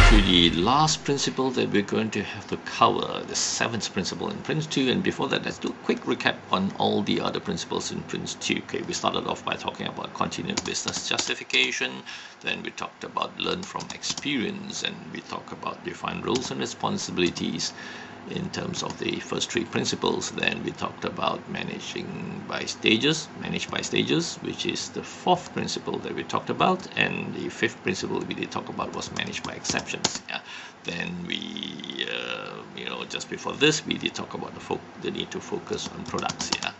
to the last principle that we're going to have to cover, the seventh principle in Prince2. And before that, let's do a quick recap on all the other principles in Prince2. Okay, we started off by talking about continued business justification. Then we talked about learn from experience, and we talked about define roles and responsibilities in terms of the first three principles. Then we talked about manage by stages, which is the fourth principle that we talked about, and the fifth principle we did talk about was manage by exceptions. Yeah. Then we, just before this, we did talk about the need to focus on products. Yeah.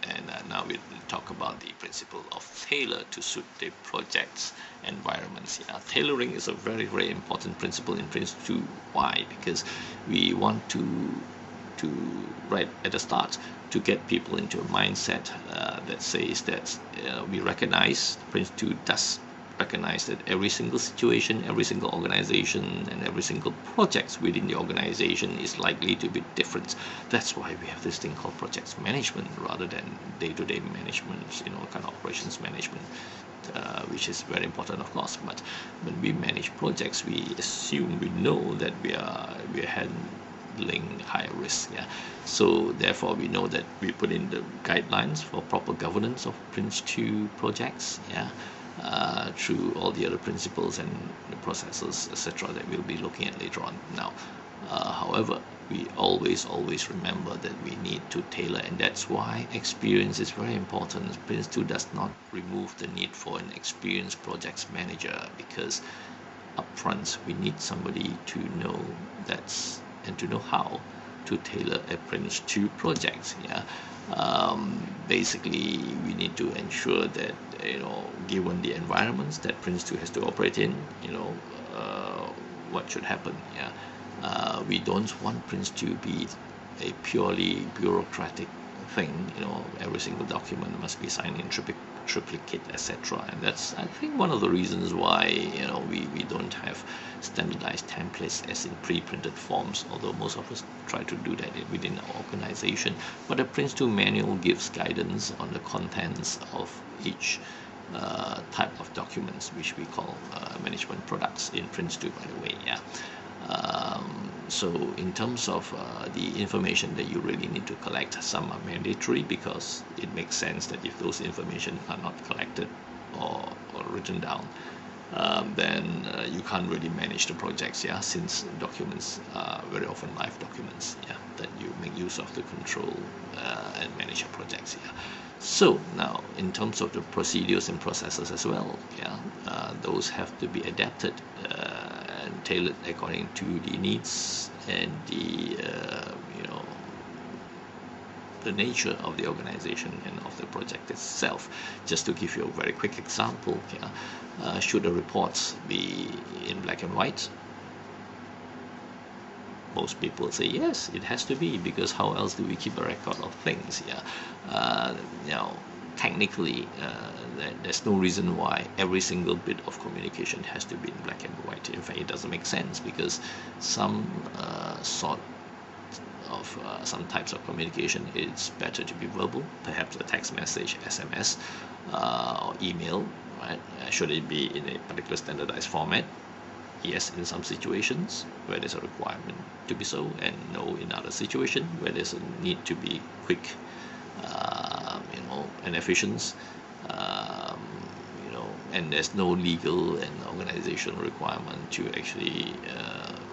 And now we talk about the principle of tailor to suit the project's environments. Yeah, tailoring is a very, very important principle in Prince2. Why? Because we want to right at the start to get people into a mindset that says that we recognize, Prince2 does recognize that every single situation, every single organization, and every single project within the organization is likely to be different. That's why we have this thing called projects management rather than day-to-day management, kind of operations management, which is very important, of course. But when we manage projects, we assume we know that we are handling higher risk. Yeah. So therefore, we know that we put in the guidelines for proper governance of Prince2 projects. Yeah. Through all the other principles and the processes, etc., that we'll be looking at later on. Now, however, we always remember that we need to tailor, and that's why experience is very important. Prince2 does not remove the need for an experienced projects manager, because upfront we need somebody to know and to know how to tailor a Prince2 project. Yeah. Basically, we need to ensure that given the environments that Prince2 has to operate in, what should happen. Yeah. We don't want Prince2 to be a purely bureaucratic thing. Every single document must be signed in triplicate, etc. And that's, I think, one of the reasons why we don't have standardized templates as in pre-printed forms, although most of us try to do that within our organization. But the Prince2 manual gives guidance on the contents of each type of documents, which we call management products in Prince2, by the way. Yeah. So in terms of the information that you really need to collect, some are mandatory because it makes sense that if those information are not collected or written down, then you can't really manage the projects. Yeah, since documents are very often live documents. Yeah, that you make use of to control and manage your projects. Yeah. So now, in terms of the procedures and processes as well, yeah, those have to be adapted and tailored according to the needs and the nature of the organization and of the project itself. Just to give you a very quick example, yeah, should the reports be in black and white? Most people say yes, it has to be, because how else do we keep a record of things? Yeah. Technically, there's no reason why every single bit of communication has to be in black and white. In fact, it doesn't make sense, because some some types of communication, it's better to be verbal, perhaps a text message, SMS, or email. Right? Should it be in a particular standardized format? Yes, in some situations where there's a requirement to be so, and no in other situations where there's a need to be quick, and efficient, and there's no legal and organizational requirement to actually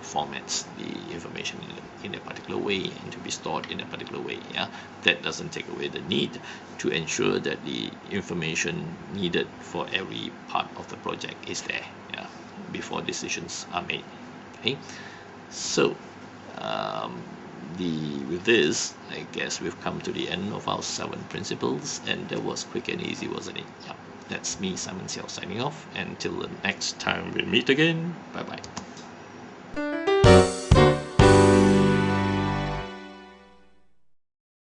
format the information in a particular way and to be stored in a particular way. Yeah, that doesn't take away the need to ensure that the information needed for every part of the project is there. Yeah, before decisions are made. Okay, so with this, I guess we've come to the end of our 7 principles, and that was quick and easy, wasn't it? Yeah, that's me, Simon Seow, signing off. Until the next time we meet again, bye bye.